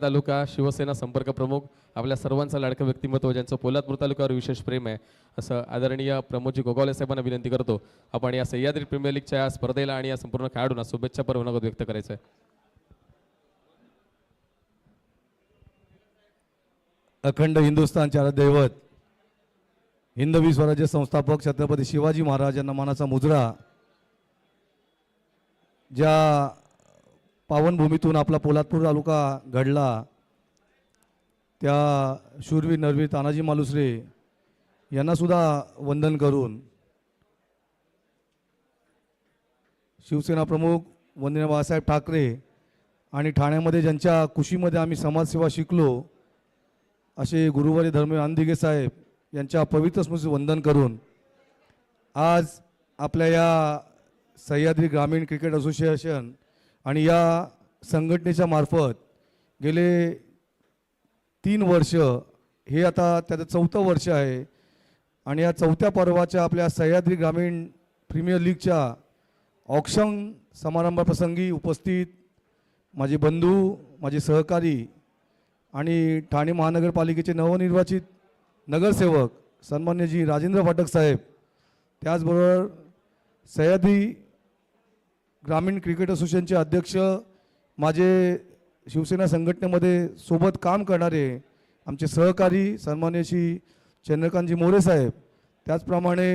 तालुका शिवसेना संपर्क प्रमुख आपल्या सर्वांचा लाडकं व्यक्तिमत्व ज्यांचं पोलादपूर तालुक्यावर विशेष प्रेम आहे असं आदरणीय प्रमोदजी गोगावले साहेबांना विनंती करतो. आपण या सह्याद्री प्रीमियर लीगच्या या स्पर्धेला आणि या संपूर्ण खेळाडूंना शुभेच्छा परवानगी व्यक्त करायचं आहे. अखंड हिंदुस्थानचे आराध्य दैवत हिंदवी स्वराज्य संस्थापक छत्रपती शिवाजी महाराज यांना मानाचा मुजरा. ज्या पावनभूमीतून आपला पोलादपूर तालुका घडला त्या शूरवीर नरवीर तानाजी मालुसरे यांना सुद्धा वंदन करून शिवसेना प्रमुख वंदनीय बाळासाहेब ठाकरे आणि ठाण्यामध्ये ज्यांच्या कुशीमध्ये आम्ही समाजसेवा शिकलो असे गुरुवारी धर्मवीर अंदिगे साहेब यांच्या पवित्र स्मृती वंदन करून आज आपल्या या सह्याद्री ग्रामीण क्रिकेट असोसिएशन आणि या संघटनेच्या मार्फत गेले 3 वर्ष हे आता त्याचं 4थं वर्ष आहे आणि या 4थ्या पर्वाच्या आपल्या सह्याद्री ग्रामीण प्रीमियर लीगच्या ऑक्शन समारंभाप्रसंगी उपस्थित माझे बंधू, माझे सहकारी आणि ठाणे महानगरपालिकेचे नवनिर्वाचित नगरसेवक सन्मान्य जी राजेंद्र फाटक साहेब, त्याचबरोबर सह्याद्री ग्रामीण क्रिकेट असोसिएशनचे अध्यक्ष, माझे शिवसेना संघटनेमध्ये सोबत काम करणारे आमचे सहकारी सन्मान्य श्री चंद्रकांतजी मोरे साहेब, त्याचप्रमाणे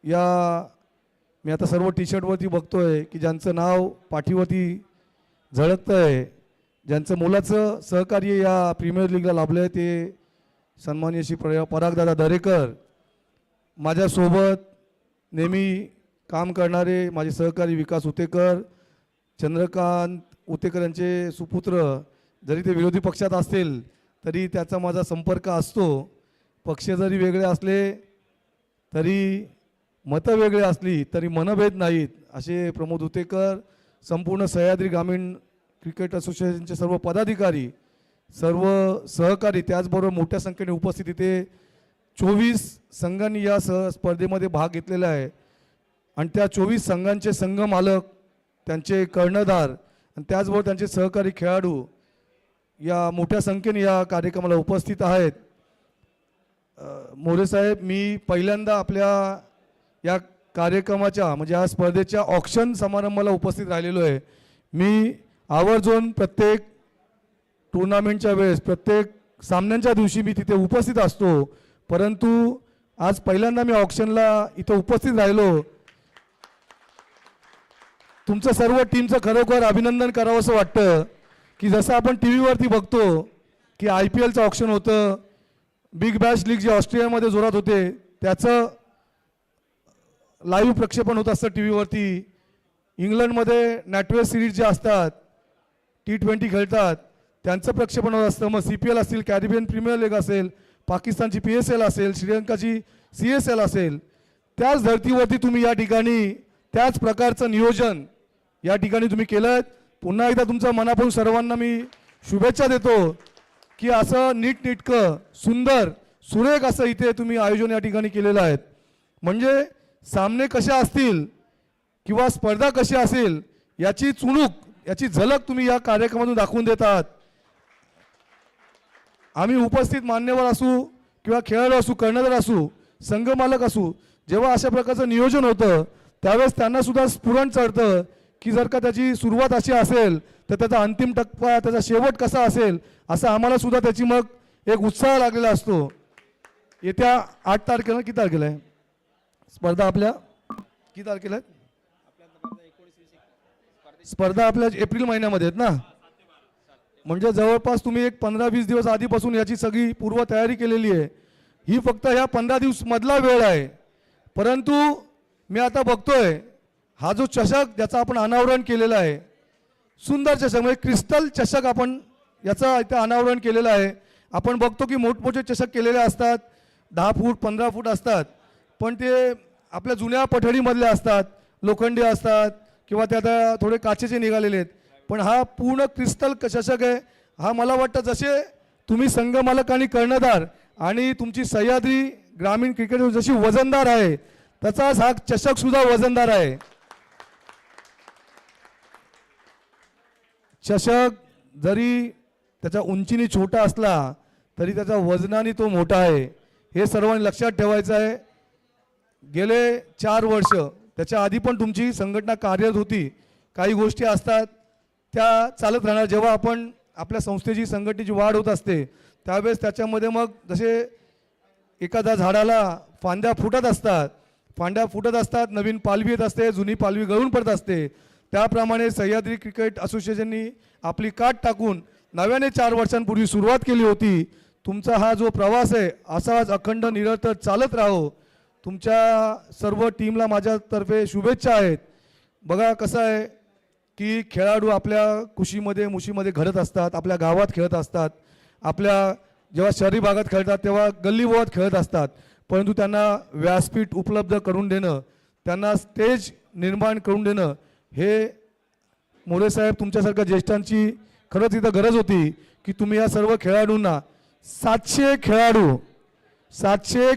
या मी आता सर्व टी शर्टवरती बघतोय की ज्यांचं नाव पाठीवरती झळकतं आहे, ज्यांचं मोलाचं सहकार्य या प्रीमियर लीगला लाभलं आहे ते सन्मान्य श्री परागदादा दरेकर, माझ्यासोबत नेहमी काम करणारे माझे सहकारी विकास उतेकर, चंद्रकांत उतेकर यांचे सुपुत्र, जरी ते विरोधी पक्षात असतील तरी त्याचा माझा संपर्क असतो. पक्ष जरी वेगळे असले तरी मतं वेगळे असली तरी मनभेद नाहीत असे प्रमोद उतेकर, संपूर्ण सह्याद्री ग्रामीण क्रिकेट असोसिएशनचे सर्व पदाधिकारी, सर्व सहकारी, त्याचबरोबर मोठ्या संख्येने उपस्थित इथे 24 संघांनी या स्पर्धेमध्ये भाग घेतलेला आहे आणि त्या 24 संघांचे संघ मालक, त्यांचे कर्णधार आणि त्याचबरोबर त्यांचे सहकारी खेळाडू या मोठ्या संख्येने या कार्यक्रमाला उपस्थित आहेत. मोरे साहेब, मी पहिल्यांदा आपल्या या कार्यक्रमाच्या म्हणजे या स्पर्धेच्या ऑक्शन समारंभाला उपस्थित राहिलेलो आहे. मी आवर्जून प्रत्येक टुर्नामेंटच्या वेळेस, प्रत्येक सामन्यांच्या दिवशी मी तिथे उपस्थित असतो, परंतु आज पहिल्यांदा मी ऑक्शनला इथं उपस्थित राहिलो. तुमचं सर्व टीमचं खरोखर अभिनंदन करावं असं वाटतं की जसं आपण टी व्हीवरती बघतो की IPLचं ऑक्शन होतं, बिग बॅश लीग जे ऑस्ट्रेलियामध्ये जोरात होते त्याचं लाईव्ह प्रक्षेपण होत असतं टी व्हीवरती. इंग्लंडमध्ये नॅटवेस्ट सिरीज जे असतात, T20 खेळतात, त्यांचं प्रक्षेपण होत असतं. मग CPL असतील, कॅरिबियन प्रीमियर लीग असेल, पाकिस्तानची PSL असेल, श्रीलंकाची CSL असेल, त्याच धर्तीवरती तुम्ही या ठिकाणी त्याच प्रकारचं नियोजन या ठिकाणी तुम्ही केलं. पुन्हा एकदा तुमचं मनापासून सर्वांना मी शुभेच्छा देतो की असं नीटनेटकं सुंदर सुरेख असं इथे तुम्ही आयोजन या ठिकाणी केलेलं आहे. म्हणजे सामने कशा असतील किंवा स्पर्धा कशी असेल याची चुणूक, याची झलक तुम्ही या कार्यक्रमातून दाखवून देतात. आम्ही उपस्थित मान्यवर असू किंवा खेळाडू असू, कर्णधार असू, संघमालक असू, जेव्हा अशा प्रकारचं नियोजन होतं त्यावेळेस त्यांना सुद्धा स्फुरण चढतं की जर का त्याची सुरुवात अशी असेल तर त्याचा अंतिम टप्पा, त्याचा शेवट कसा असेल असं आम्हाला सुद्धा त्याची मग एक उत्साह लागलेला असतो. येत्या 8 तारखेला, किती तारखेला आहे स्पर्धा आपल्या, किती तारखेला आहे स्पर्धा आपल्या? एप्रिल महिन्यामध्ये आहेत ना. म्हणजे जवळपास तुम्ही एक 15-20 दिवस आधीपासून याची सगळी पूर्व तयारी केलेली आहे. ही फक्त ह्या 15 दिवस मधला वेळ आहे. परंतु मी आता बघतोय हा जो चषक ज्याचा आपण अनावरण केलेला आहे, सुंदर चषक म्हणजे क्रिस्टल चषक आपण याचा इथे अनावरण केलेलं आहे. आपण बघतो की मोठमोठे चषक केलेले असतात, 10 फूट 15 फूट असतात, पण ते आपल्या जुन्या पठडीमधले असतात, लोखंडी असतात किंवा त्या थोडे काचेचे निघालेले आहेत. पण हा पूर्ण क्रिस्टल चषक आहे. हा मला वाटतं जसे तुम्ही संघमालक आणि कर्णधार आणि तुमची सह्याद्री ग्रामीण क्रिकेट जशी वजनदार आहे त्याचाच हा चषक सुद्धा वजनदार आहे. चषक जरी त्याच्या उंचीने छोटा असला तरी त्याच्या वजनाने तो मोठा आहे, हे सर्वांनी लक्षात ठेवायचं आहे. गेले 4 वर्ष त्याच्या आधी पण तुमची संघटना कार्यरत होती. काही गोष्टी असतात त्या चालत राहणार. जेव्हा आपण आपल्या संस्थेची संघटनेची वाढ होत असते त्यावेळेस त्याच्यामध्ये मग जसे एखाद्या झाडाला फांद्या फुटत असतात, नवीन पालवी येत असते, जुनी पालवी गळून पडत असते. त्याप्रमाणे सह्याद्री क्रिकेट असोसिएशननी आपली काट टाकून नव्याने 4 वर्षांपूर्वी सुरुवात केली होती. तुमचा हा जो प्रवास आहे असाच अखंड निरंतर चालत राहो. तुमच्या सर्व टीमला माझ्यातर्फे शुभेच्छा आहेत. बघा कसं आहे की खेळाडू आपल्या कुशीमध्ये मुशीमध्ये घडत असतात, आपल्या गावात खेळत असतात, आपल्या जेव्हा शहरी भागात खेळतात तेव्हा गल्लीबोळात खेळत असतात, परंतु त्यांना व्यासपीठ उपलब्ध करून देणं, त्यांना स्टेज निर्माण करून देणं हे मोरेसाहेब तुमच्यासारख्या ज्येष्ठांची खरंच इथं गरज होती की तुम्ही या सर्व खेळाडूंना 700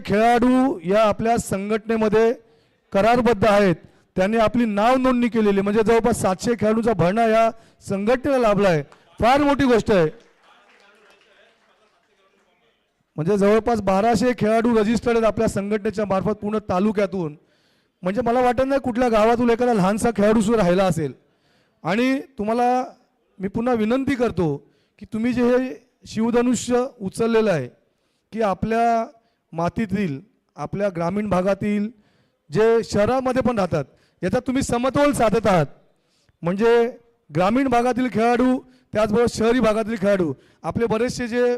खेळाडू या आपल्या संघटनेमध्ये करारबद्ध आहेत. त्यांनी आपली नाव नोंदणी केलेली म्हणजे जवळपास 700 खेळाडूंचा भरणा या संघटनेला लाभला आहे. फार मोठी गोष्ट आहे. म्हणजे जवळपास 1200 खेळाडू रजिस्टर्ड आहेत आपल्या संघटनेच्या मार्फत पूर्ण तालुक्यातून. म्हणजे मला वाटत नाही कुठल्या गावातून एखादा लहानसा खेळाडू सुद्धा राहिला असेल. आणि तुम्हाला मी पुन्हा विनंती करतो की तुम्ही जे हे शिवधनुष्य उचललेलं आहे की आपल्या मातीतील, आपल्या ग्रामीण भागातील जे शहरामध्ये पण राहतात याचा तुम्ही समतोल साधत आहात. म्हणजे ग्रामीण भागातील खेळाडू त्याचबरोबर शहरी भागातील खेळाडू आपले बरेचसे जे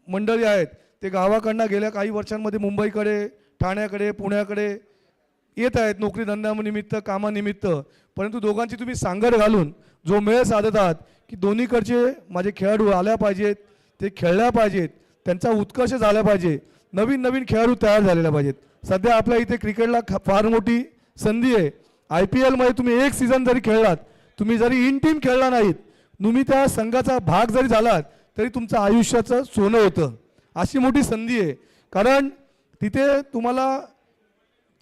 मंडळी आहेत ते गावाकडनं गेल्या काही वर्षांमध्ये मुंबईकडे, ठाण्याकडे, पुण्याकडे येत आहेत नोकरी धंद्यानिमित्त, कामानिमित्त. परंतु दोघांची तुम्ही सांगड घालून जो मेळ साधत आहात की दोन्हीकडचे माझे खेळाडू आल्या पाहिजेत, ते खेळल्या पाहिजेत, त्यांचा उत्कर्ष झाला पाहिजे, नवीन खेळाडू तयार झालेला पाहिजेत. सध्या आपल्या इथे क्रिकेटला फार मोठी संधी आहे. IPL मध्ये तुम्ही एक सीझन जरी खेळलात, तुम्ही जरी इन टीम खेळला नाहीत, तुम्ही त्या संघाचा भाग जरी झालात तरी तुमचं आयुष्याचं सोनं होतं. अशी मोठी संधी आहे. कारण तिथे तुम्हाला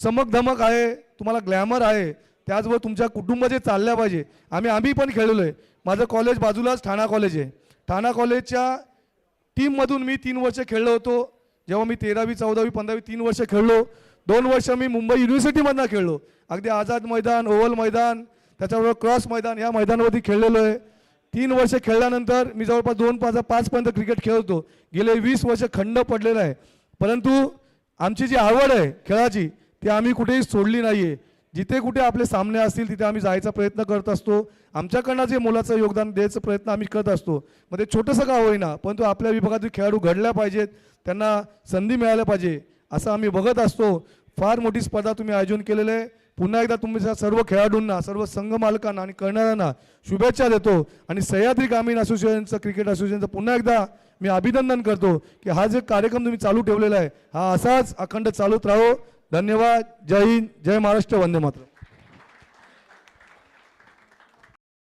चमकधमक आहे, तुम्हाला ग्लॅमर आहे, त्याचबरोबर तुमच्या कुटुंबाचे चालल्या पाहिजे. आम्ही पण खेळलेलो आहे. माझं कॉलेज बाजूलाच ठाणा कॉलेज आहे. ठाणा कॉलेजच्या टीममधून मी 3 वर्ष खेळलो होतो. जेव्हा मी 13वी 14वी 15वी 3 वर्ष खेळलो. 2 वर्ष मी मुंबई युनिव्हर्सिटीमधनं खेळलो. अगदी आझाद मैदान, ओव्हल मैदान, त्याच्याबरोबर क्रॉस मैदान या मैदानावरती खेळलेलो आहे. 3 वर्ष खेळल्यानंतर मी जवळपास 2-5 पर्यंत क्रिकेट खेळतो. गेले 20 वर्ष खंड पडलेला आहे. परंतु आमची जी आवड आहे खेळाची ती आम्ही कुठेही सोडली नाही आहे. जिथे कुठे आपले सामने असतील तिथे आम्ही जायचा प्रयत्न करत असतो. आमच्याकडनं जे मोलाचं योगदान द्यायचा प्रयत्न आम्ही करत असतो. मग ते छोटंसं का होईना, परंतु आपल्या विभागातील खेळाडू घडल्या पाहिजेत, त्यांना संधी मिळायला पाहिजे असं आम्ही बघत असतो. फार मोठी स्पर्धा तुम्ही आयोजन केलेलं आहे. पुन्हा एकदा तुमच्या सर्व खेळाडूंना, सर्व संघ मालकांना आणि करणाऱ्यांना शुभेच्छा देतो. आणि सह्याद्री ग्रामीण असोसिएशनचं, क्रिकेट असोसिएशनचं पुन्हा एकदा मी अभिनंदन करतो की हा जे कार्यक्रम तुम्ही चालू ठेवलेला आहे हा असाच अखंड चालूच राहो. धन्यवाद. जय हिंद, जय महाराष्ट्र, वंदे मातरम.